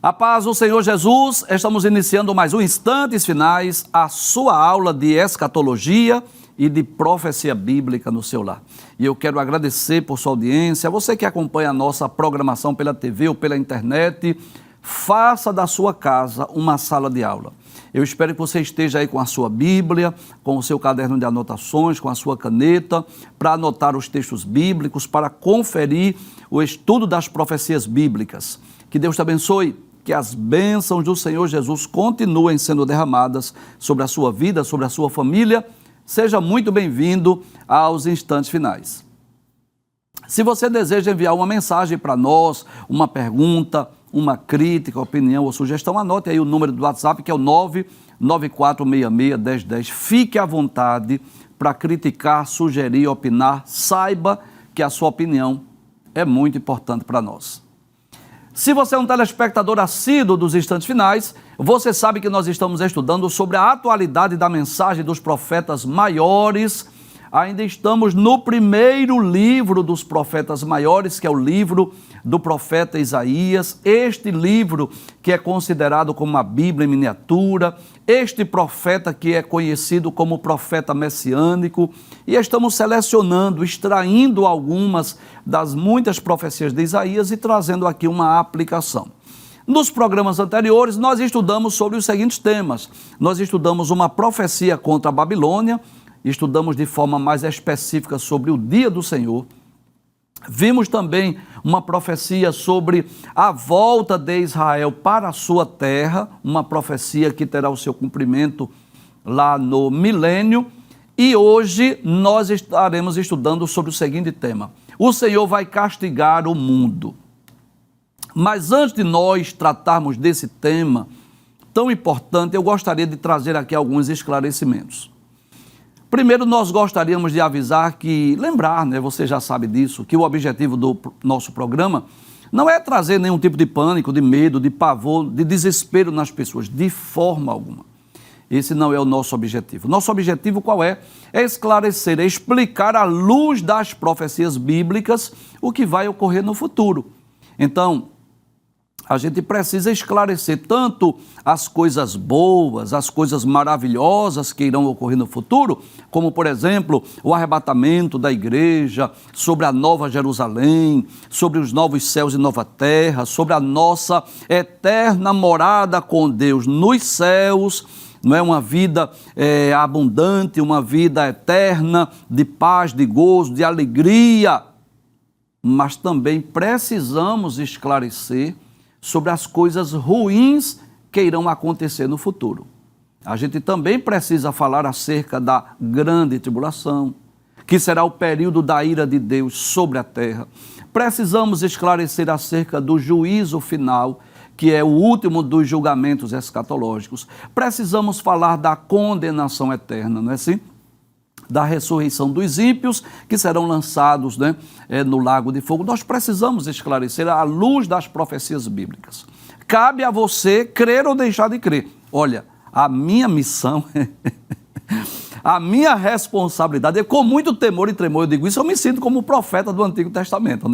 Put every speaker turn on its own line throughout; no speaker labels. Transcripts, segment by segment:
A paz do Senhor Jesus, estamos iniciando mais um Instantes Finais, a sua aula de escatologia e de profecia bíblica no seu lar. E eu quero agradecer por sua audiência, você que acompanha a nossa programação pela TV ou pela internet, faça da sua casa uma sala de aula. Eu espero que você esteja aí com a sua Bíblia, com o seu caderno de anotações, com a sua caneta, para anotar os textos bíblicos, para conferir o estudo das profecias bíblicas. Que Deus te abençoe. Que as bênçãos do Senhor Jesus continuem sendo derramadas sobre a sua vida, sobre a sua família. Seja muito bem-vindo aos Instantes Finais. Se você deseja enviar uma mensagem para nós, uma pergunta, uma crítica, opinião ou sugestão, anote aí o número do WhatsApp, que é o 994661010. Fique à vontade para criticar, sugerir, opinar. Saiba que a sua opinião é muito importante para nós. Se você é um telespectador assíduo dos Instantes Finais, você sabe que nós estamos estudando sobre a atualidade da mensagem dos profetas maiores. Ainda estamos no primeiro livro dos profetas maiores, que é o livro do profeta Isaías. Este livro que é considerado como a Bíblia em miniatura, este profeta que é conhecido como profeta messiânico. E estamos selecionando, extraindo algumas das muitas profecias de Isaías e trazendo aqui uma aplicação. Nos programas anteriores, nós estudamos sobre os seguintes temas. Nós estudamos uma profecia contra a Babilônia, estudamos de forma mais específica sobre o dia do Senhor. Vimos também uma profecia sobre a volta de Israel para a sua terra, uma profecia que terá o seu cumprimento lá no milênio. E hoje nós estaremos estudando sobre o seguinte tema: o Senhor vai castigar o mundo. Mas antes de nós tratarmos desse tema tão importante, eu gostaria de trazer aqui alguns esclarecimentos. Primeiro, nós gostaríamos de avisar lembrar, você já sabe disso, que o objetivo do nosso programa não é trazer nenhum tipo de pânico, de medo, de pavor, de desespero nas pessoas, de forma alguma. Esse não é o nosso objetivo. Nosso objetivo qual é? É esclarecer, é explicar à luz das profecias bíblicas o que vai ocorrer no futuro. Então, a gente precisa esclarecer tanto as coisas boas, as coisas maravilhosas que irão ocorrer no futuro, como, por exemplo, o arrebatamento da igreja, sobre a nova Jerusalém, sobre os novos céus e nova terra, sobre a nossa eterna morada com Deus nos céus, não é uma vida abundante, uma vida eterna, de paz, de gozo, de alegria. Mas também precisamos esclarecer sobre as coisas ruins que irão acontecer no futuro. A gente também precisa falar acerca da grande tribulação, que será o período da ira de Deus sobre a terra. Precisamos esclarecer acerca do juízo final, que é o último dos julgamentos escatológicos. Precisamos falar da condenação eterna, não é assim? Da ressurreição dos ímpios, que serão lançados no lago de fogo. Nós precisamos esclarecer à luz das profecias bíblicas. Cabe a você crer ou deixar de crer. Olha, a minha missão, a minha responsabilidade, com muito temor e tremor eu digo isso, eu me sinto como profeta do Antigo Testamento,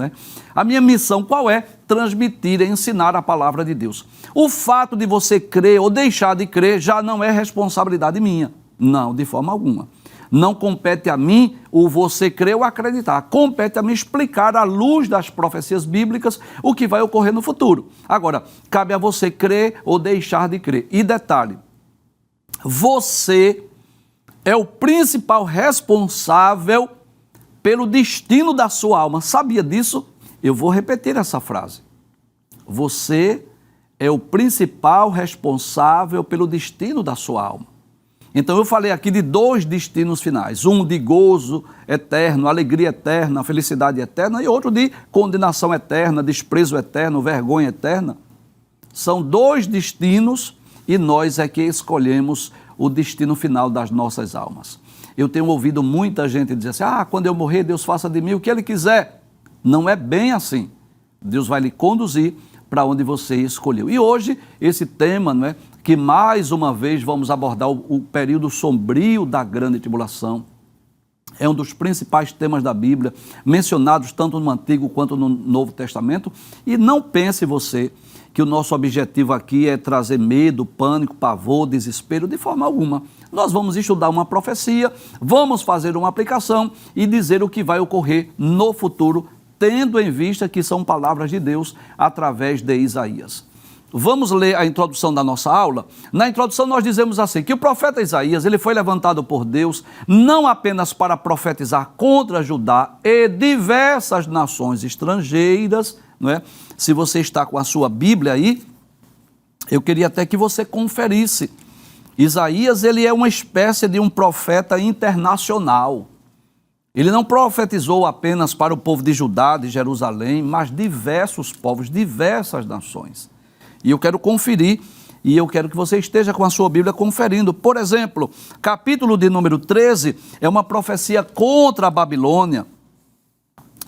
A minha missão qual é? Transmitir e ensinar a palavra de Deus. O fato de você crer ou deixar de crer já não é responsabilidade minha. Não, de forma alguma. Não compete a mim o você crer ou acreditar. Compete a mim explicar à luz das profecias bíblicas o que vai ocorrer no futuro. Agora, cabe a você crer ou deixar de crer. E detalhe, você é o principal responsável pelo destino da sua alma. Sabia disso? Eu vou repetir essa frase. Você é o principal responsável pelo destino da sua alma. Então eu falei aqui de dois destinos finais, um de gozo eterno, alegria eterna, felicidade eterna, e outro de condenação eterna, desprezo eterno, vergonha eterna. São dois destinos e nós é que escolhemos o destino final das nossas almas. Eu tenho ouvido muita gente dizer assim: quando eu morrer, Deus faça de mim o que Ele quiser. Não é bem assim. Deus vai lhe conduzir para onde você escolheu. E hoje, esse tema, que mais uma vez vamos abordar o período sombrio da grande tribulação. É um dos principais temas da Bíblia, mencionados tanto no Antigo quanto no Novo Testamento. E não pense você que o nosso objetivo aqui é trazer medo, pânico, pavor, desespero, de forma alguma. Nós vamos estudar uma profecia, vamos fazer uma aplicação e dizer o que vai ocorrer no futuro, tendo em vista que são palavras de Deus através de Isaías. Vamos ler a introdução da nossa aula? Na introdução nós dizemos assim, que o profeta Isaías, ele foi levantado por Deus não apenas para profetizar contra Judá e diversas nações estrangeiras, não é? Se você está com a sua Bíblia aí, eu queria até que você conferisse. Isaías, ele é uma espécie de um profeta internacional. Ele não profetizou apenas para o povo de Judá, de Jerusalém, mas diversos povos, diversas nações. E eu quero conferir, e eu quero que você esteja com a sua Bíblia conferindo. Por exemplo, capítulo de número 13 é uma profecia contra a Babilônia.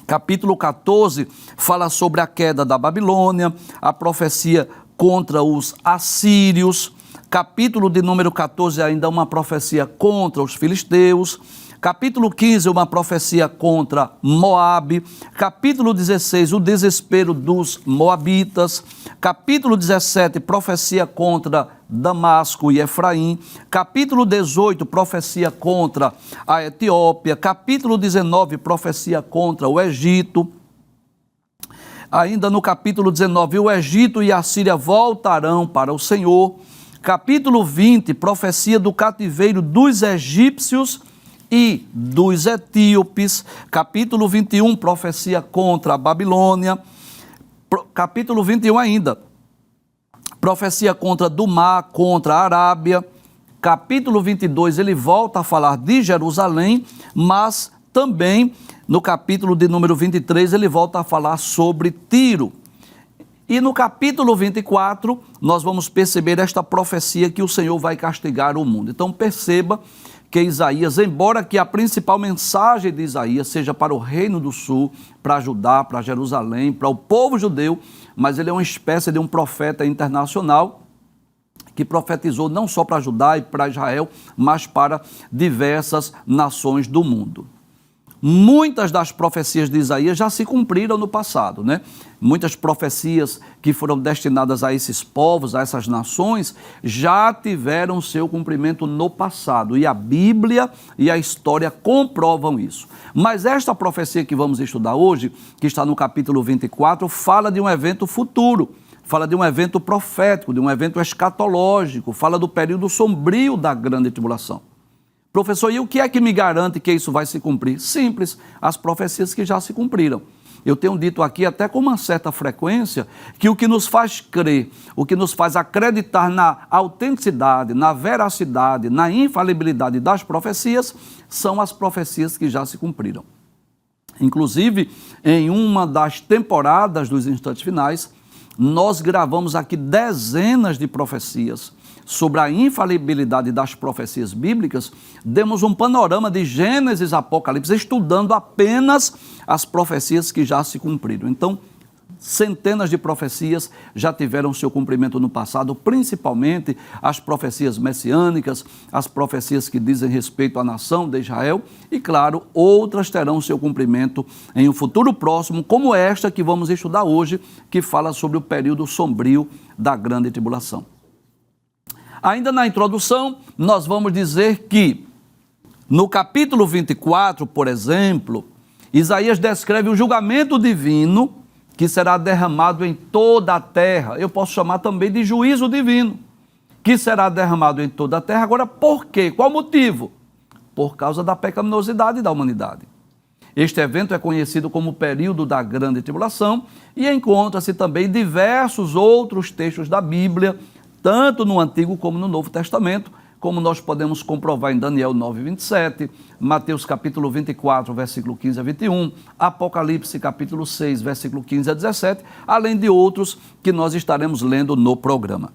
Capítulo 14 fala sobre a queda da Babilônia, a profecia contra os assírios. Capítulo de número 14 ainda uma profecia contra os filisteus. Capítulo 15, uma profecia contra Moabe. Capítulo 16, o desespero dos moabitas. Capítulo 17, profecia contra Damasco e Efraim. Capítulo 18, profecia contra a Etiópia. Capítulo 19, profecia contra o Egito. Ainda no capítulo 19, o Egito e a Síria voltarão para o Senhor. Capítulo 20, profecia do cativeiro dos egípcios e dos etíopes. Capítulo 21, profecia contra a Babilônia. Capítulo 21 ainda, profecia contra Dumá, contra a Arábia. Capítulo 22, ele volta a falar de Jerusalém, mas também no capítulo de número 23, ele volta a falar sobre Tiro. E no capítulo 24, nós vamos perceber esta profecia que o Senhor vai castigar o mundo. Então perceba que Isaías, embora que a principal mensagem de Isaías seja para o Reino do Sul, para Judá, para Jerusalém, para o povo judeu, mas ele é uma espécie de um profeta internacional que profetizou não só para Judá e para Israel, mas para diversas nações do mundo. Muitas das profecias de Isaías já se cumpriram no passado, né? Muitas profecias que foram destinadas a esses povos, a essas nações, já tiveram seu cumprimento no passado. E a Bíblia e a história comprovam isso. Mas esta profecia que vamos estudar hoje, que está no capítulo 24, fala de um evento futuro. Fala de um evento profético, de um evento escatológico, fala do período sombrio da grande tribulação. Professor, e o que é que me garante que isso vai se cumprir? Simples, as profecias que já se cumpriram. Eu tenho dito aqui até com uma certa frequência que o que nos faz crer, o que nos faz acreditar na autenticidade, na veracidade, na infalibilidade das profecias, são as profecias que já se cumpriram. Inclusive, em uma das temporadas dos Instantes Finais, nós gravamos aqui dezenas de profecias sobre a infalibilidade das profecias bíblicas. Demos um panorama de Gênesis, Apocalipse, estudando apenas as profecias que já se cumpriram. Então, centenas de profecias já tiveram seu cumprimento no passado, principalmente as profecias messiânicas, as profecias que dizem respeito à nação de Israel e, claro, outras terão seu cumprimento em um futuro próximo, como esta que vamos estudar hoje, que fala sobre o período sombrio da grande tribulação. Ainda na introdução, nós vamos dizer que no capítulo 24, por exemplo, Isaías descreve o julgamento divino que será derramado em toda a terra. Eu posso chamar também de juízo divino, que será derramado em toda a terra. Agora, por quê? Qual o motivo? Por causa da pecaminosidade da humanidade. Este evento é conhecido como o período da grande tribulação e encontra-se também em diversos outros textos da Bíblia, tanto no Antigo como no Novo Testamento, como nós podemos comprovar em Daniel 9:27, Mateus capítulo 24, versículo 15 a 21, Apocalipse capítulo 6, versículo 15 a 17, além de outros que nós estaremos lendo no programa.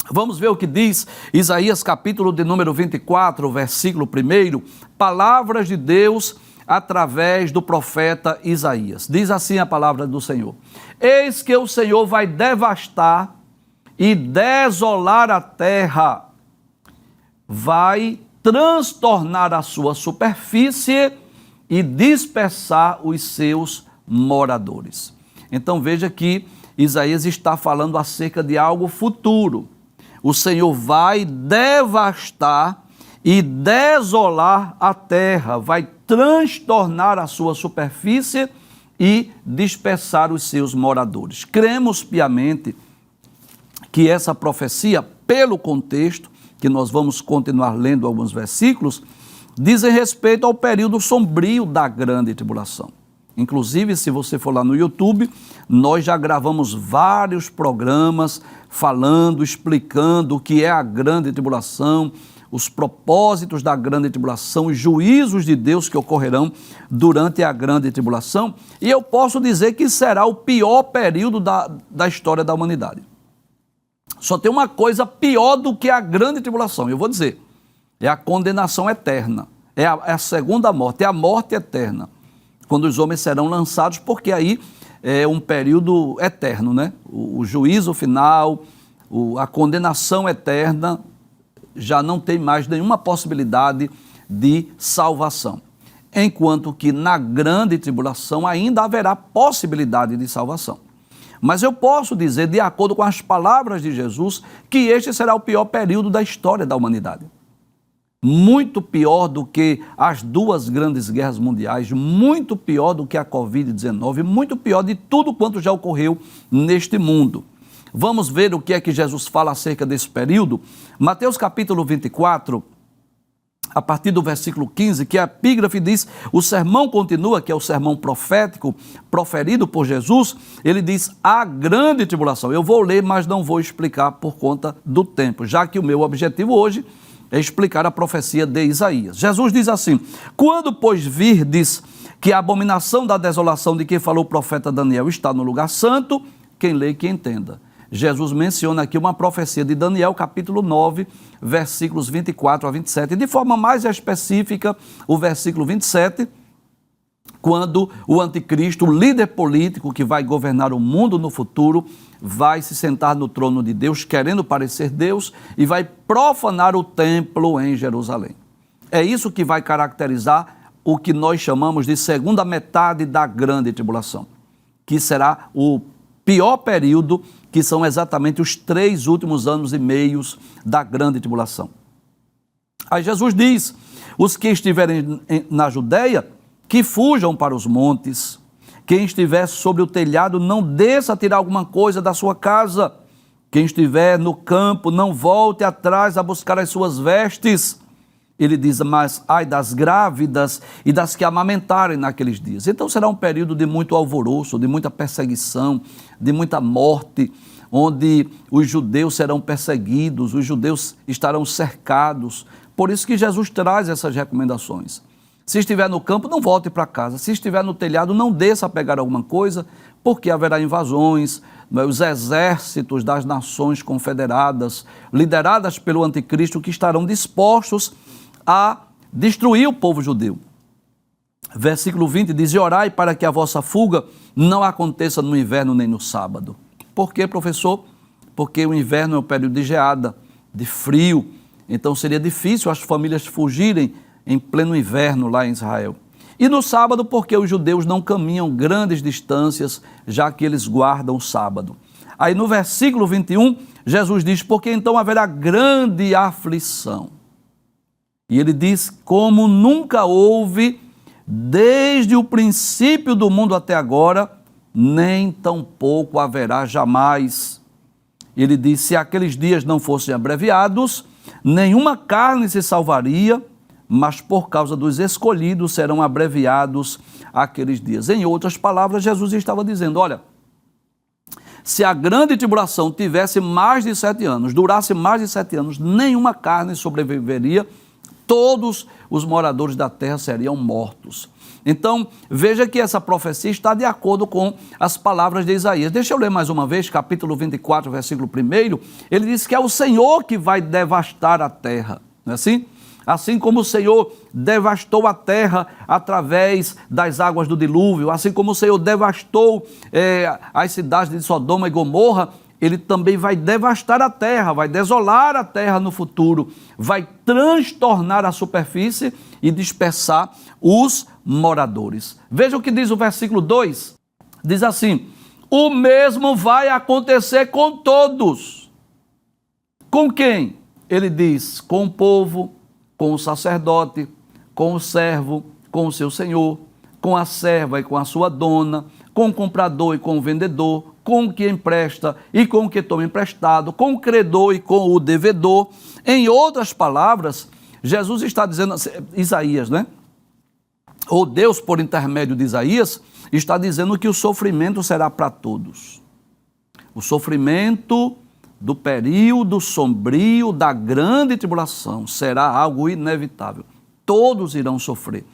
Vamos ver o que diz Isaías capítulo de número 24, versículo 1, palavras de Deus através do profeta Isaías. Diz assim a palavra do Senhor: Eis que o Senhor vai devastar e desolar a terra, vai transtornar a sua superfície e dispersar os seus moradores. Então veja que Isaías está falando acerca de algo futuro. O Senhor vai devastar e desolar a terra, vai transtornar a sua superfície e dispersar os seus moradores. Cremos piamente que essa profecia, pelo contexto, que nós vamos continuar lendo alguns versículos, dizem respeito ao período sombrio da grande tribulação. Inclusive, se você for lá no YouTube, nós já gravamos vários programas falando, explicando o que é a grande tribulação, os propósitos da grande tribulação, os juízos de Deus que ocorrerão durante a grande tribulação. E eu posso dizer que será o pior período da história da humanidade. Só tem uma coisa pior do que a grande tribulação, eu vou dizer, é a condenação eterna, é a segunda morte, é a morte eterna, quando os homens serão lançados, porque aí é um período eterno, né? O juízo final, a condenação eterna, já não tem mais nenhuma possibilidade de salvação. Enquanto que na grande tribulação ainda haverá possibilidade de salvação. Mas eu posso dizer, de acordo com as palavras de Jesus, que este será o pior período da história da humanidade. Muito pior do que as duas grandes guerras mundiais, muito pior do que a Covid-19, muito pior de tudo quanto já ocorreu neste mundo. Vamos ver o que é que Jesus fala acerca desse período. Mateus capítulo 24, a partir do versículo 15, que a epígrafe diz, o sermão continua, que é o sermão profético, proferido por Jesus, ele diz, a grande tribulação. Eu vou ler, mas não vou explicar por conta do tempo, já que o meu objetivo hoje é explicar a profecia de Isaías. Jesus diz assim, quando, pois, virdes que a abominação da desolação de que falou o profeta Daniel está no lugar santo, quem lê que entenda. Jesus menciona aqui uma profecia de Daniel, capítulo 9, versículos 24 a 27, e de forma mais específica, o versículo 27, quando o anticristo, o líder político que vai governar o mundo no futuro, vai se sentar no trono de Deus, querendo parecer Deus, e vai profanar o templo em Jerusalém. É isso que vai caracterizar o que nós chamamos de segunda metade da grande tribulação, que será o pior período, que são exatamente os 3 últimos anos e meios da grande tribulação. Aí Jesus diz, os que estiverem na Judeia, que fujam para os montes, quem estiver sobre o telhado, não desça a tirar alguma coisa da sua casa, quem estiver no campo, não volte atrás a buscar as suas vestes. Ele diz, mas ai das grávidas e das que amamentarem naqueles dias. Então será um período de muito alvoroço, de muita perseguição, de muita morte, onde os judeus serão perseguidos, os judeus estarão cercados. Por isso que Jesus traz essas recomendações. Se estiver no campo, não volte para casa. Se estiver no telhado, não desça a pegar alguma coisa, porque haverá invasões, os exércitos das nações confederadas, lideradas pelo anticristo, que estarão dispostos a destruir o povo judeu. Versículo 20 diz, e orai para que a vossa fuga não aconteça no inverno nem no sábado. Por quê, professor? Porque o inverno é um período de geada, de frio, então seria difícil as famílias fugirem em pleno inverno lá em Israel. E no sábado, porque os judeus não caminham grandes distâncias, já que eles guardam o sábado. Aí no versículo 21, Jesus diz, porque então haverá grande aflição. E ele diz, como nunca houve, desde o princípio do mundo até agora, nem tampouco haverá jamais. Ele diz, se aqueles dias não fossem abreviados, nenhuma carne se salvaria, mas por causa dos escolhidos serão abreviados aqueles dias. Em outras palavras, Jesus estava dizendo, olha, se a grande tribulação tivesse mais de 7 anos, durasse mais de 7 anos, nenhuma carne sobreviveria, todos os moradores da terra seriam mortos. Então, veja que essa profecia está de acordo com as palavras de Isaías. Deixa eu ler mais uma vez, capítulo 24, versículo 1. Ele diz que é o Senhor que vai devastar a terra, não é assim? Assim como o Senhor devastou a terra através das águas do dilúvio, assim como o Senhor devastou as cidades de Sodoma e Gomorra, ele também vai devastar a terra, vai desolar a terra no futuro, vai transtornar a superfície e dispersar os moradores. Veja o que diz o versículo 2, diz assim, o mesmo vai acontecer com todos. Com quem? Ele diz, com o povo, com o sacerdote, com o servo, com o seu senhor, com a serva e com a sua dona, com o comprador e com o vendedor, com o que empresta e com o que toma emprestado, com o credor e com o devedor. Em outras palavras, Jesus está dizendo, Isaías, né? Ou Deus, por intermédio de Isaías, está dizendo que o sofrimento será para todos. O sofrimento do período sombrio da grande tribulação será algo inevitável. Todos irão sofrer.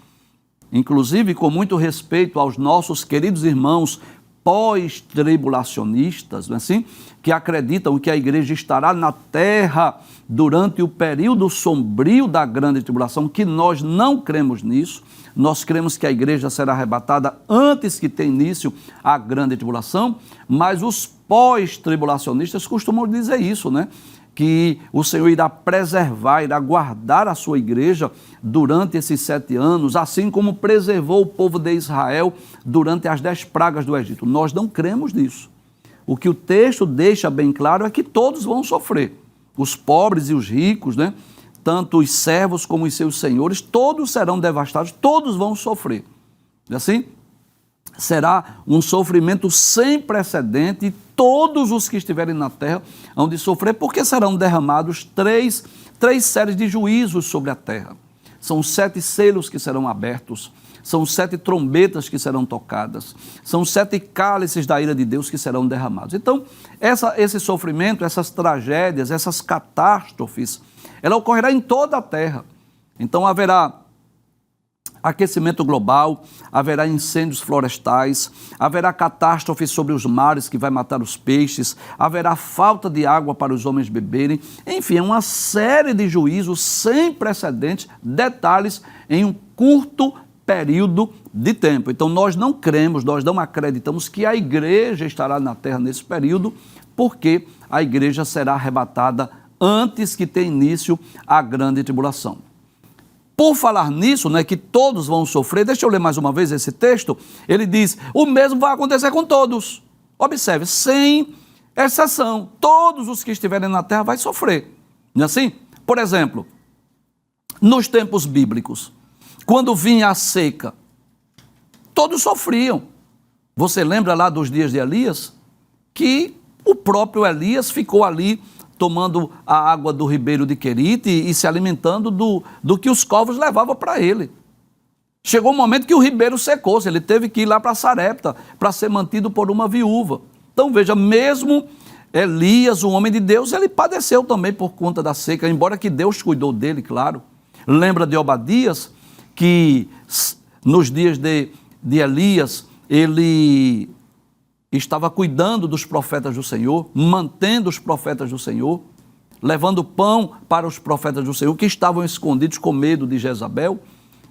Inclusive, com muito respeito aos nossos queridos irmãos pós-tribulacionistas, não é assim? Que acreditam que a igreja estará na terra durante o período sombrio da grande tribulação, que nós não cremos nisso. Nós cremos que a igreja será arrebatada antes que tenha início a grande tribulação, mas os pós-tribulacionistas costumam dizer isso, né? Que o Senhor irá preservar, irá guardar a sua igreja durante esses 7 anos, assim como preservou o povo de Israel durante as 10 pragas do Egito. Nós não cremos nisso. O que o texto deixa bem claro é que todos vão sofrer. Os pobres e os ricos, né? Tanto os servos como os seus senhores, todos serão devastados, todos vão sofrer. E assim, será um sofrimento sem precedente e todos os que estiverem na terra hão de sofrer, porque serão derramados três séries de juízos sobre a terra. São 7 selos que serão abertos, são 7 trombetas que serão tocadas, são 7 cálices da ira de Deus que serão derramados. Então, esse sofrimento, essas tragédias, essas catástrofes, ela ocorrerá em toda a terra. Então, haverá aquecimento global, haverá incêndios florestais, haverá catástrofes sobre os mares que vai matar os peixes, haverá falta de água para os homens beberem, enfim, é uma série de juízos sem precedentes, detalhes em um curto período de tempo. Então nós não cremos, nós não acreditamos que a igreja estará na terra nesse período, porque a igreja será arrebatada antes que tenha início a grande tribulação. Por falar nisso, né, que todos vão sofrer, deixa eu ler mais uma vez esse texto, ele diz, o mesmo vai acontecer com todos. Observe, sem exceção, todos os que estiverem na terra vão sofrer. Não é assim? Por exemplo, nos tempos bíblicos, quando vinha a seca, todos sofriam. Você lembra lá dos dias de Elias? Que o próprio Elias ficou ali tomando a água do ribeiro de Querite e se alimentando do que os corvos levavam para ele. Chegou um momento que o ribeiro secou-se, ele teve que ir lá para Sarepta para ser mantido por uma viúva. Então veja, mesmo Elias, o homem de Deus, ele padeceu também por conta da seca, embora que Deus cuidou dele, claro. Lembra de Obadias, que nos dias de Elias, ele estava cuidando dos profetas do Senhor, mantendo os profetas do Senhor, levando pão para os profetas do Senhor que estavam escondidos com medo de Jezabel.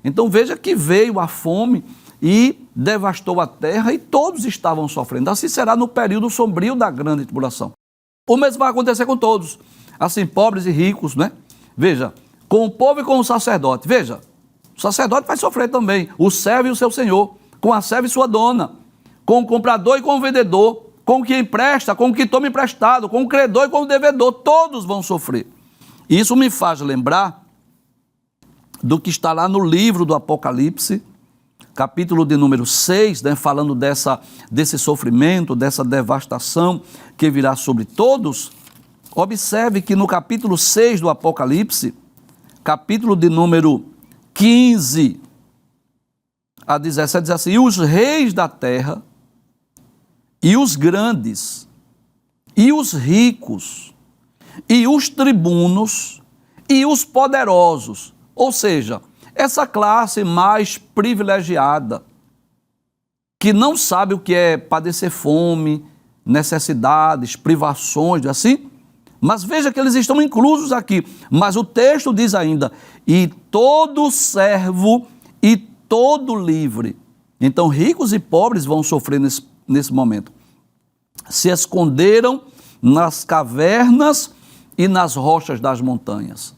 Então veja que veio a fome e devastou a terra e todos estavam sofrendo. Assim será no período sombrio da grande tribulação. O mesmo vai acontecer com todos, assim pobres e ricos, né? Veja, com o povo e com o sacerdote. Veja, o sacerdote vai sofrer também, o servo e o seu senhor, com a serva e sua dona, com o comprador e com o vendedor, com o que empresta, com o que toma emprestado, com o credor e com o devedor, todos vão sofrer. Isso me faz lembrar do que está lá no livro do Apocalipse, capítulo de número 6, né, falando desse sofrimento, dessa devastação que virá sobre todos. Observe que no capítulo 6 do Apocalipse, capítulo de número 15 a 17, diz assim, e os reis da terra, e os grandes, e os ricos, e os tribunos, e os poderosos, ou seja, essa classe mais privilegiada, que não sabe o que é padecer fome, necessidades, privações, assim, mas veja que eles estão inclusos aqui, mas o texto diz ainda, e todo servo e todo livre. Então ricos e pobres vão sofrer nesse momento. Se esconderam nas cavernas e nas rochas das montanhas.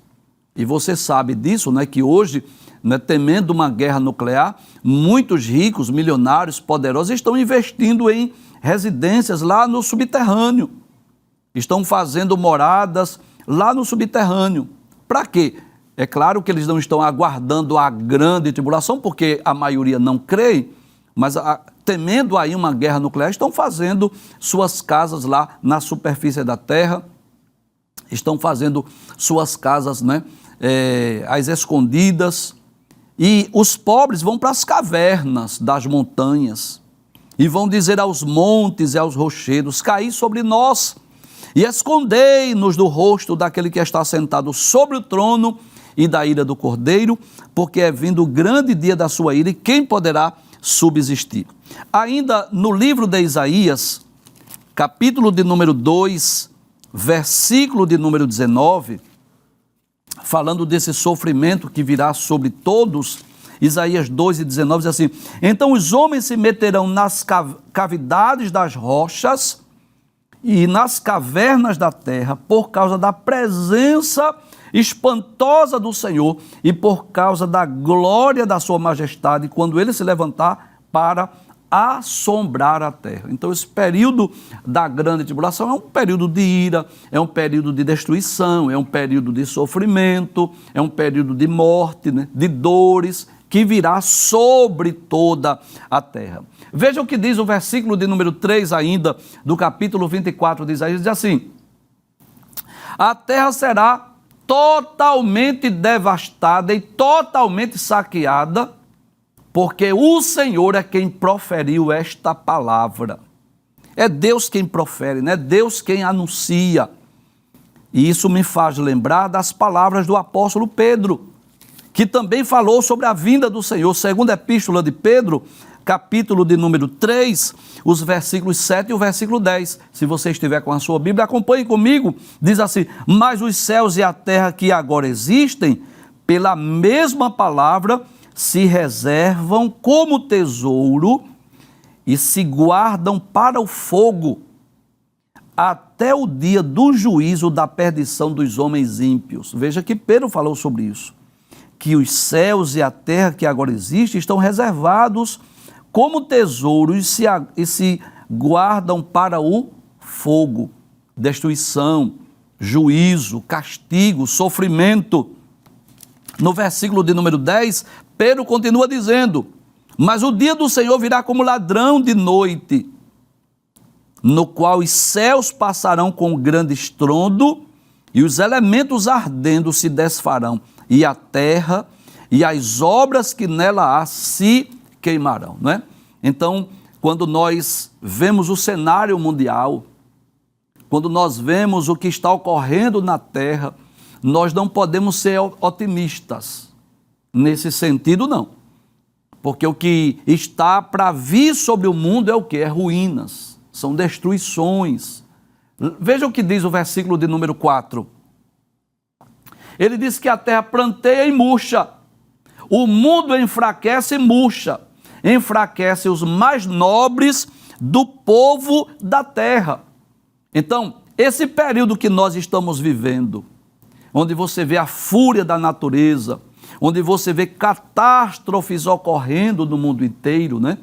E você sabe disso, né, que hoje, né, temendo uma guerra nuclear, muitos ricos, milionários, poderosos estão investindo em residências lá no subterrâneo. Estão fazendo moradas lá no subterrâneo. Para quê? É claro que eles não estão aguardando a grande tribulação, porque a maioria não crê, mas temendo aí uma guerra nuclear, estão fazendo suas casas lá na superfície da terra, estão fazendo suas casas, né, às escondidas, e os pobres vão para as cavernas das montanhas e vão dizer aos montes e aos rochedos: caí sobre nós e escondei-nos do rosto daquele que está sentado sobre o trono e da ira do Cordeiro, porque é vindo o grande dia da sua ira, e quem poderá subsistir? Ainda no livro de Isaías, capítulo de número 2, versículo de número 19, falando desse sofrimento que virá sobre todos, Isaías 2:19 diz assim: então os homens se meterão nas cavidades das rochas e nas cavernas da terra, por causa da presença espantosa do Senhor e por causa da glória da sua majestade, quando ele se levantar para assombrar a terra. Então esse período da grande tribulação é um período de ira, é um período de destruição, é um período de sofrimento, é um período de morte, né, de dores, que virá sobre toda a terra. Veja o que diz o versículo de número 3 ainda, do capítulo 24 de Isaías, diz assim: a terra será totalmente devastada e totalmente saqueada, porque o Senhor é quem proferiu esta palavra. É Deus quem profere, não é Deus quem anuncia. E isso me faz lembrar das palavras do apóstolo Pedro, que também falou sobre a vinda do Senhor. Segunda epístola de Pedro, capítulo de número 3, os versículos 7 e o versículo 10. Se você estiver com a sua Bíblia, acompanhe comigo. Diz assim: mas os céus e a terra que agora existem, pela mesma palavra, se reservam como tesouro e se guardam para o fogo, até o dia do juízo da perdição dos homens ímpios. Veja que Pedro falou sobre isso, que os céus e a terra que agora existem estão reservados como tesouros e se guardam para o fogo, destruição, juízo, castigo, sofrimento. No versículo de número 10, Pedro continua dizendo: mas o dia do Senhor virá como ladrão de noite, no qual os céus passarão com grande estrondo e os elementos ardendo se desfarão, e a terra e as obras que nela há se queimarão, não é? Então, quando nós vemos o cenário mundial, quando nós vemos o que está ocorrendo na terra, nós não podemos ser otimistas nesse sentido, não. Porque o que está para vir sobre o mundo é o que? É ruínas, são destruições. Veja o que diz o versículo de número 4. Ele diz que a terra pranteia e murcha, o mundo enfraquece e murcha, enfraquece os mais nobres do povo da terra. Então, esse período que nós estamos vivendo, onde você vê a fúria da natureza, onde você vê catástrofes ocorrendo no mundo inteiro, né?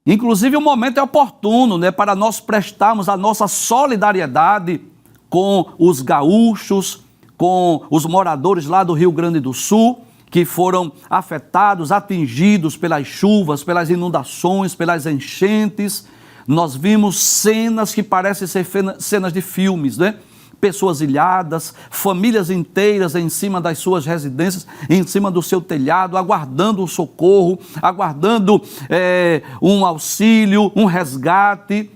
Inclusive o momento é oportuno, né, para nós prestarmos a nossa solidariedade com os gaúchos, com os moradores lá do Rio Grande do Sul, que foram afetados, atingidos pelas chuvas, pelas inundações, pelas enchentes. Nós vimos cenas que parecem ser cenas de filmes, né? Pessoas ilhadas, famílias inteiras em cima das suas residências, em cima do seu telhado, aguardando um socorro, aguardando um auxílio, um resgate.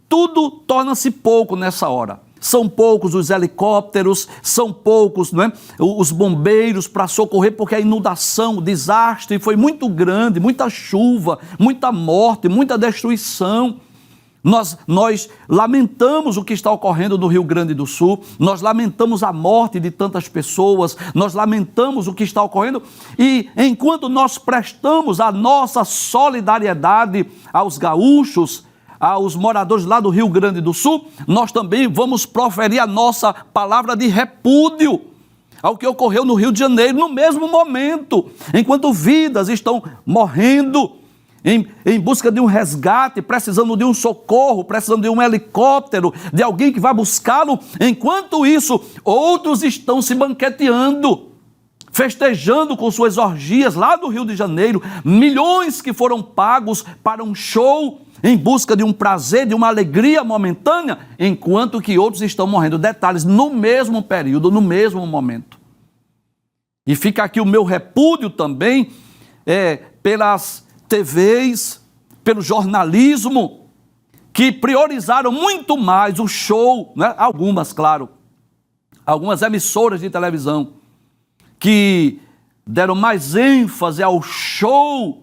Tudo torna-se pouco nessa hora. São poucos os helicópteros, são poucos, não é, os bombeiros para socorrer, porque a inundação, o desastre foi muito grande, muita chuva, muita morte, muita destruição. Nós lamentamos o que está ocorrendo no Rio Grande do Sul, nós lamentamos a morte de tantas pessoas, nós lamentamos o que está ocorrendo, e enquanto nós prestamos a nossa solidariedade aos gaúchos, aos moradores lá do Rio Grande do Sul, nós também vamos proferir a nossa palavra de repúdio ao que ocorreu no Rio de Janeiro, no mesmo momento, enquanto vidas estão morrendo, em busca de um resgate, precisando de um socorro, precisando de um helicóptero, de alguém que vai buscá-lo. Enquanto isso, outros estão se banqueteando, festejando com suas orgias lá do Rio de Janeiro, milhões que foram pagos para um show em busca de um prazer, de uma alegria momentânea, enquanto que outros estão morrendo. Detalhes, no mesmo período, no mesmo momento. E fica aqui o meu repúdio também pelas TVs, pelo jornalismo, que priorizaram muito mais o show, né? Algumas, claro, algumas emissoras de televisão, que deram mais ênfase ao show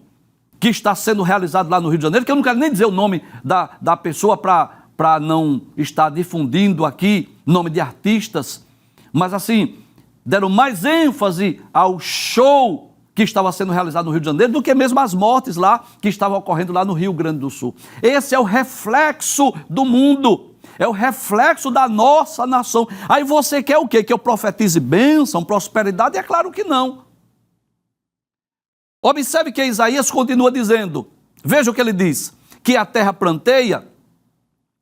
que está sendo realizado lá no Rio de Janeiro, que eu não quero nem dizer o nome da pessoa para não estar difundindo aqui nome de artistas, mas assim, deram mais ênfase ao show que estava sendo realizado no Rio de Janeiro do que mesmo as mortes lá que estavam ocorrendo lá no Rio Grande do Sul. Esse é o reflexo do mundo. É o reflexo da nossa nação. Aí você quer o quê? Que eu profetize bênção, prosperidade? É claro que não. Observe que Isaías continua dizendo, veja o que ele diz, que a terra planteia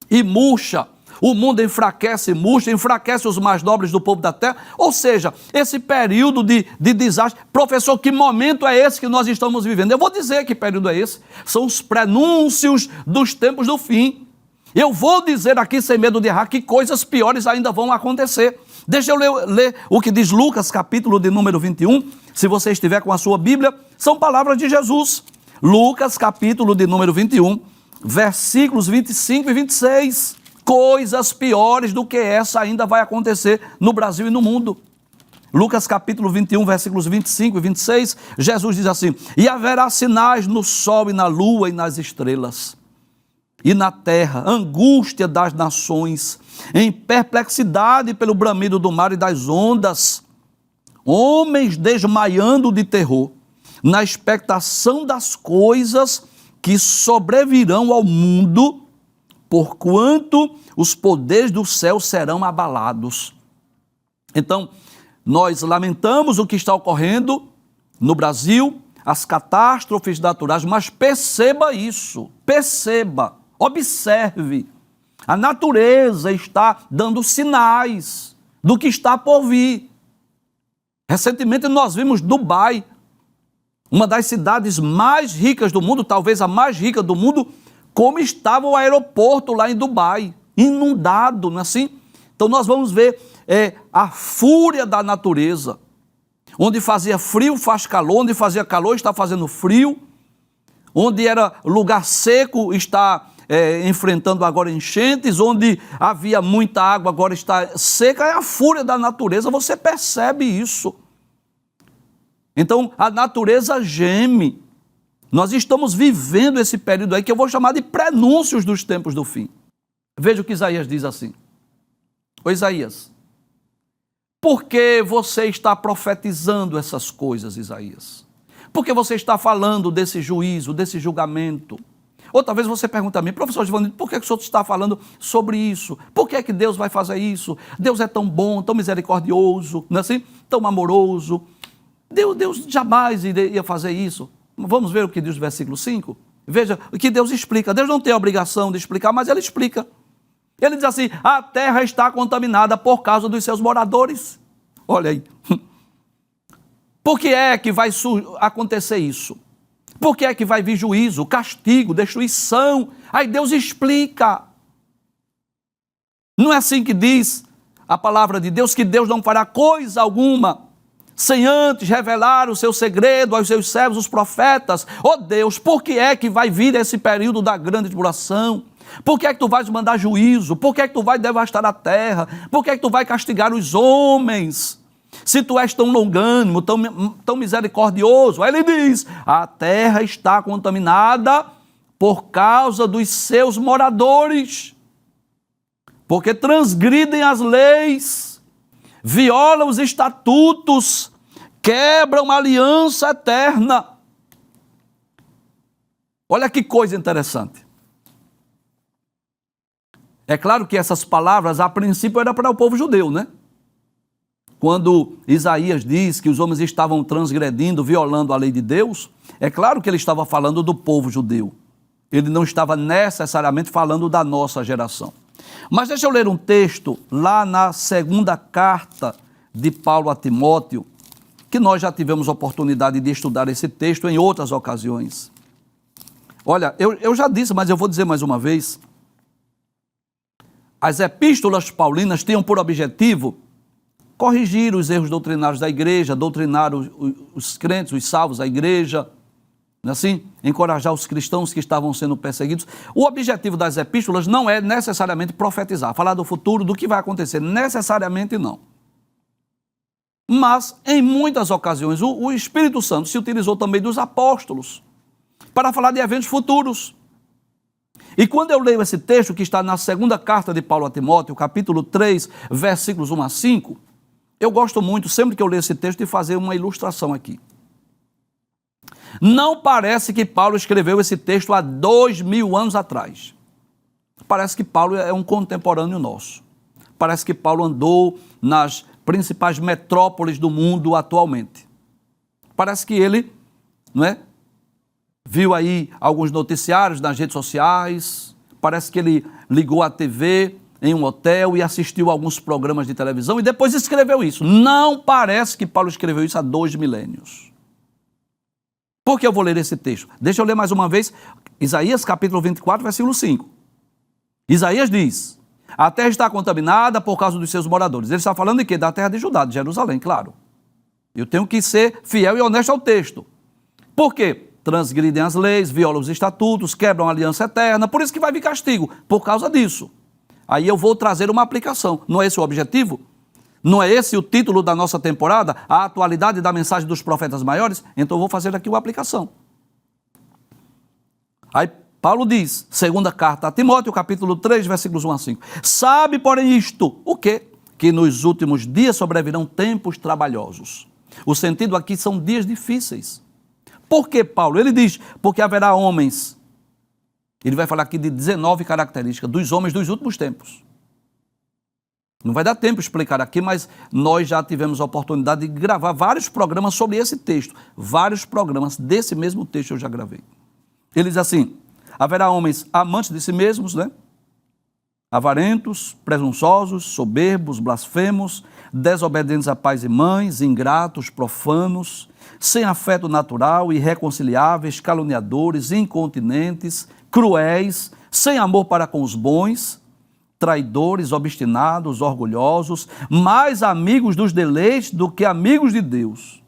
e murcha, o mundo enfraquece e murcha, enfraquece os mais nobres do povo da terra. Ou seja, esse período de desastre. Professor, que momento é esse que nós estamos vivendo? Eu vou dizer que período é esse. São os prenúncios dos tempos do fim. Eu vou dizer aqui, sem medo de errar, que coisas piores ainda vão acontecer. Deixa eu ler o que diz Lucas, capítulo de número 21. Se você estiver com a sua Bíblia, são palavras de Jesus. Lucas, capítulo de número 21, versículos 25 e 26. Coisas piores do que essa ainda vai acontecer no Brasil e no mundo. Lucas capítulo 21, versículos 25 e 26, Jesus diz assim: e haverá sinais no sol e na lua e nas estrelas, e na terra, angústia das nações, em perplexidade pelo bramido do mar e das ondas, homens desmaiando de terror, na expectação das coisas que sobrevirão ao mundo, porquanto os poderes do céu serão abalados. Então, nós lamentamos o que está ocorrendo no Brasil, as catástrofes naturais, mas perceba isso, perceba, observe, a natureza está dando sinais do que está por vir. Recentemente nós vimos Dubai, uma das cidades mais ricas do mundo, talvez a mais rica do mundo, como estava o aeroporto lá em Dubai, inundado, não é assim? Então nós vamos ver a fúria da natureza. Onde fazia frio, faz calor, onde fazia calor, está fazendo frio, onde era lugar seco, está enfrentando agora enchentes, onde havia muita água, agora está seca. É a fúria da natureza, você percebe isso. Então a natureza geme. Nós estamos vivendo esse período aí que eu vou chamar de prenúncios dos tempos do fim. Veja o que Isaías diz assim. Ô Isaías, por que você está profetizando essas coisas, Isaías? Por que você está falando desse juízo, desse julgamento? Ou talvez você pergunte a mim, professor Giovanni, por que o senhor está falando sobre isso? Por que é que Deus vai fazer isso? Deus é tão bom, tão misericordioso, não é assim? Tão amoroso. Deus jamais iria fazer isso. Vamos ver o que diz o versículo 5? Veja o que Deus explica. Deus não tem a obrigação de explicar, mas Ele explica. Ele diz assim, a terra está contaminada por causa dos seus moradores. Olha aí. Por que é que vai acontecer isso? Por que é que vai vir juízo, castigo, destruição? Aí Deus explica. Não é assim que diz a palavra de Deus, que Deus não fará coisa alguma sem antes revelar o seu segredo aos seus servos, os profetas. Oh Deus, por que é que vai vir esse período da grande tribulação? Por que é que tu vais mandar juízo? Por que é que tu vais devastar a terra? Por que é que tu vais castigar os homens? Se tu és tão longânimo, tão misericordioso. Aí ele diz, a terra está contaminada por causa dos seus moradores, porque transgridem as leis, violam os estatutos, quebram a aliança eterna. Olha que coisa interessante. É claro que essas palavras, a princípio, era para o povo judeu, né? quando Isaías diz que os homens estavam transgredindo, violando a lei de Deus, é claro que ele estava falando do povo judeu. Ele não estava necessariamente falando da nossa geração. Mas deixa eu ler um texto lá na segunda carta de Paulo a Timóteo, que nós já tivemos oportunidade de estudar esse texto em outras ocasiões. Olha, eu já disse, mas eu vou dizer mais uma vez. As epístolas paulinas tinham por objetivo corrigir os erros doutrinários da igreja, doutrinar os crentes, os salvos da igreja, assim, encorajar os cristãos que estavam sendo perseguidos. O objetivo das epístolas não é necessariamente profetizar, falar do futuro, do que vai acontecer, necessariamente não. Mas, em muitas ocasiões, o Espírito Santo se utilizou também dos apóstolos para falar de eventos futuros. E quando eu leio esse texto que está na segunda carta de Paulo a Timóteo, capítulo 3, versículos 1 a 5, eu gosto muito, sempre que eu leio esse texto, de fazer uma ilustração aqui. Não parece que Paulo escreveu esse texto há 2000 anos atrás. Parece que Paulo é um contemporâneo nosso. Parece que Paulo andou nas principais metrópoles do mundo atualmente. Parece que ele, não é, viu aí alguns noticiários nas redes sociais, parece que ele ligou a TV em um hotel e assistiu a alguns programas de televisão e depois escreveu isso. Não parece que Paulo escreveu isso há 2 milênios. Por que eu vou ler esse texto? Deixa eu ler mais uma vez, Isaías capítulo 24, versículo 5. Isaías diz: a terra está contaminada por causa dos seus moradores. Ele está falando de quê? Da terra de Judá, de Jerusalém, claro. Eu tenho que ser fiel e honesto ao texto. Por quê? Transgridem as leis, violam os estatutos, quebram a aliança eterna, por isso que vai vir castigo, por causa disso. Aí eu vou trazer uma aplicação. Não é esse o objetivo? Não é esse o título da nossa temporada? A atualidade da mensagem dos profetas maiores? Então eu vou fazer aqui uma aplicação. Aí Paulo diz, segunda carta a Timóteo, capítulo 3, versículos 1 a 5. Sabe, porém, isto, o quê? Que nos últimos dias sobrevirão tempos trabalhosos. O sentido aqui são dias difíceis. Por que, Paulo? Ele diz, porque haverá homens. Ele vai falar aqui de 19 características dos homens dos últimos tempos. Não vai dar tempo de explicar aqui, mas nós já tivemos a oportunidade de gravar vários programas sobre esse texto. Vários programas desse mesmo texto eu já gravei. Ele diz assim, haverá homens amantes de si mesmos, né? Avarentos, presunçosos, soberbos, blasfemos, desobedientes a pais e mães, ingratos, profanos, sem afeto natural, irreconciliáveis, caluniadores, incontinentes, cruéis, sem amor para com os bons, traidores, obstinados, orgulhosos, mais amigos dos deleites do que amigos de Deus,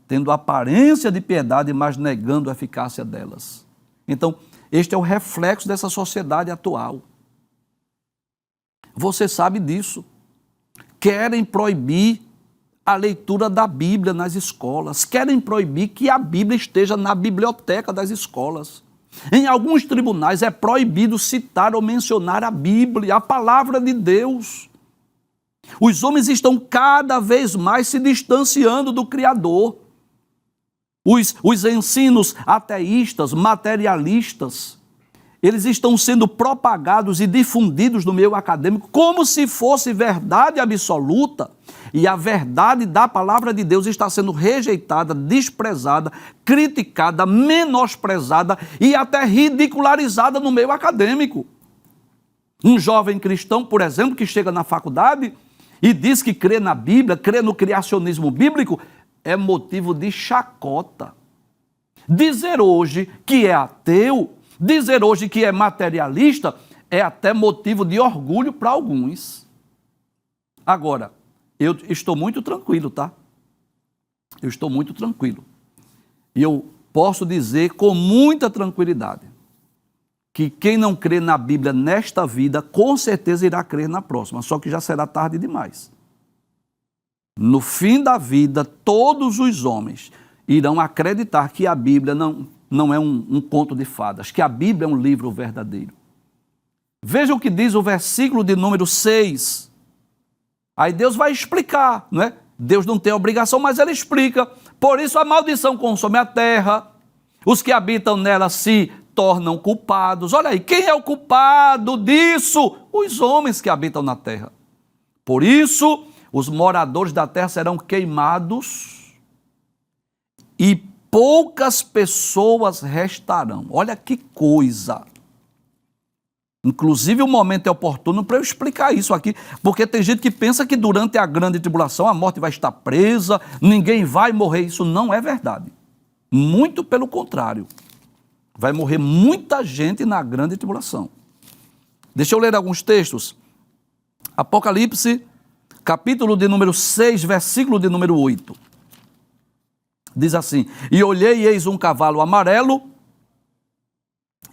tendo aparência de piedade, mas negando a eficácia delas. Então, este é o reflexo dessa sociedade atual. Você sabe disso. Querem proibir a leitura da Bíblia nas escolas. Querem proibir que a Bíblia esteja na biblioteca das escolas. Em alguns tribunais é proibido citar ou mencionar a Bíblia, a palavra de Deus. Os homens estão cada vez mais se distanciando do Criador. Os ensinos ateístas, materialistas, eles estão sendo propagados e difundidos no meio acadêmico como se fosse verdade absoluta, e a verdade da palavra de Deus está sendo rejeitada, desprezada, criticada, menosprezada e até ridicularizada no meio acadêmico. Um jovem cristão, por exemplo, que chega na faculdade e diz que crê na Bíblia, crê no criacionismo bíblico, é motivo de chacota. Dizer hoje que é ateu, dizer hoje que é materialista, é até motivo de orgulho para alguns. Agora, eu estou muito tranquilo, tá? Eu estou muito tranquilo. E eu posso dizer com muita tranquilidade que quem não crê na Bíblia nesta vida, com certeza irá crer na próxima, só que já será tarde demais. No fim da vida, todos os homens irão acreditar que a Bíblia não é um conto de fadas, que a Bíblia é um livro verdadeiro. Veja o que diz o versículo de número 6. Aí Deus vai explicar, não é? Deus não tem obrigação, mas Ele explica. Por isso a maldição consome a terra, os que habitam nela se tornam culpados. Olha aí, quem é o culpado disso? Os homens que habitam na terra. Por isso, os moradores da terra serão queimados e poucas pessoas restarão. Olha que coisa! Inclusive, o momento é oportuno para eu explicar isso aqui, porque tem gente que pensa que durante a grande tribulação a morte vai estar presa, ninguém vai morrer. Isso não é verdade. Muito pelo contrário. Vai morrer muita gente na grande tribulação. Deixa eu ler alguns textos. Apocalipse, capítulo de número 6, versículo de número 8. Diz assim: e olhei e eis um cavalo amarelo,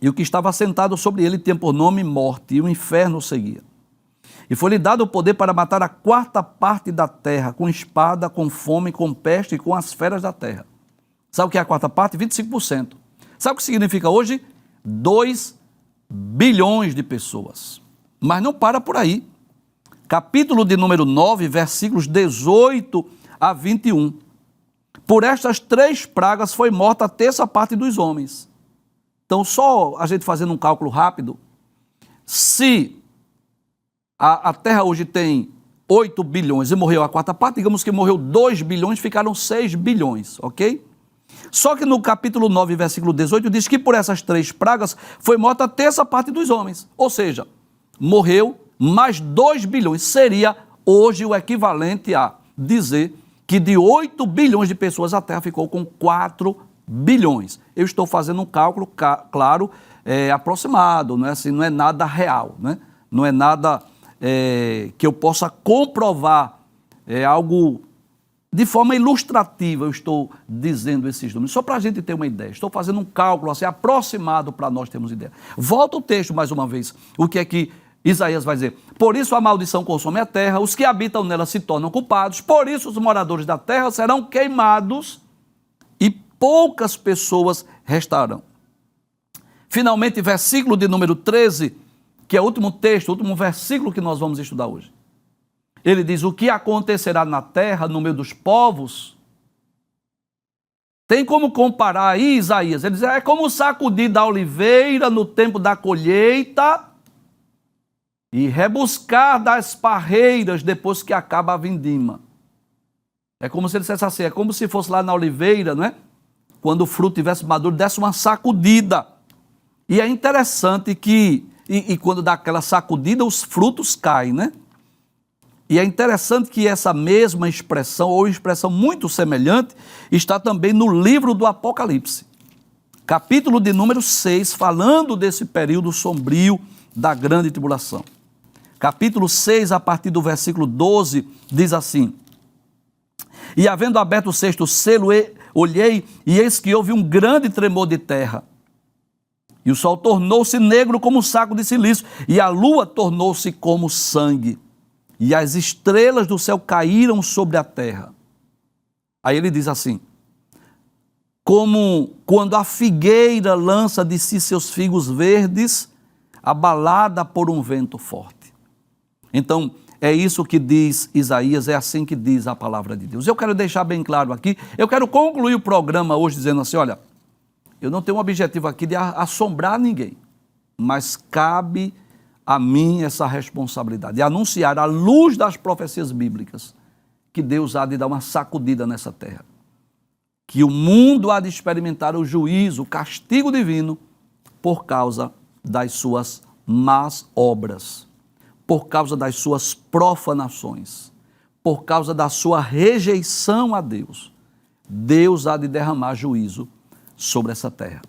e o que estava sentado sobre ele tinha por nome Morte, e o inferno o seguia. E foi-lhe dado o poder para matar a quarta parte da terra, com espada, com fome, com peste e com as feras da terra. Sabe o que é a quarta parte? 25%. Sabe o que significa hoje? 2 bilhões de pessoas. Mas não para por aí. Capítulo de número 9, versículos 18 a 21. Por estas 3 pragas foi morta a terça parte dos homens. Então, só a gente fazendo um cálculo rápido, se a Terra hoje tem 8 bilhões e morreu a quarta parte, digamos que morreu 2 bilhões, ficaram 6 bilhões, ok? Só que no capítulo 9, versículo 18, diz que por essas 3 pragas foi morta a terça parte dos homens. Ou seja, morreu mais 2 bilhões. Seria hoje o equivalente a dizer que de 8 bilhões de pessoas a Terra ficou com 4 bilhões. Eu estou fazendo um cálculo, claro, aproximado, não é assim, não é nada real, né? Não é nada que eu possa comprovar, algo de forma ilustrativa. Eu estou dizendo esses números, só para a gente ter uma ideia. Estou fazendo um cálculo assim, aproximado para nós termos ideia. Volta o texto mais uma vez. O que é que Isaías vai dizer? Por isso a maldição consome a terra, os que habitam nela se tornam culpados, por isso os moradores da terra serão queimados e poucas pessoas restarão. Finalmente, versículo de número 13, que é o último texto, o último versículo que nós vamos estudar hoje. Ele diz: o que acontecerá na terra, no meio dos povos? Tem como comparar aí, Isaías? Ele diz: é como sacudir da oliveira no tempo da colheita e rebuscar das parreiras depois que acaba a vindima. É como se ele dissesse assim, é como se fosse lá na oliveira, não é? Quando o fruto tivesse maduro, desse uma sacudida. E é interessante que, quando dá aquela sacudida, os frutos caem, né? E é interessante que essa mesma expressão, ou expressão muito semelhante, está também no livro do Apocalipse. Capítulo de número 6, falando desse período sombrio da grande tribulação. Capítulo 6, a partir do versículo 12, diz assim: e havendo aberto o 6º selo, olhei, e eis que houve um grande tremor de terra. E o sol tornou-se negro como um saco de silício, e a lua tornou-se como sangue. E as estrelas do céu caíram sobre a terra. Aí ele diz assim: como quando a figueira lança de si seus figos verdes, abalada por um vento forte. Então, é isso que diz Isaías, é assim que diz a palavra de Deus. Eu quero deixar bem claro aqui, eu quero concluir o programa hoje dizendo assim, olha, eu não tenho um objetivo aqui de assombrar ninguém, mas cabe a mim essa responsabilidade de anunciar à luz das profecias bíblicas que Deus há de dar uma sacudida nessa terra, que o mundo há de experimentar o juízo, o castigo divino por causa das suas más obras, por causa das suas profanações, por causa da sua rejeição a Deus. Deus há de derramar juízo sobre essa terra.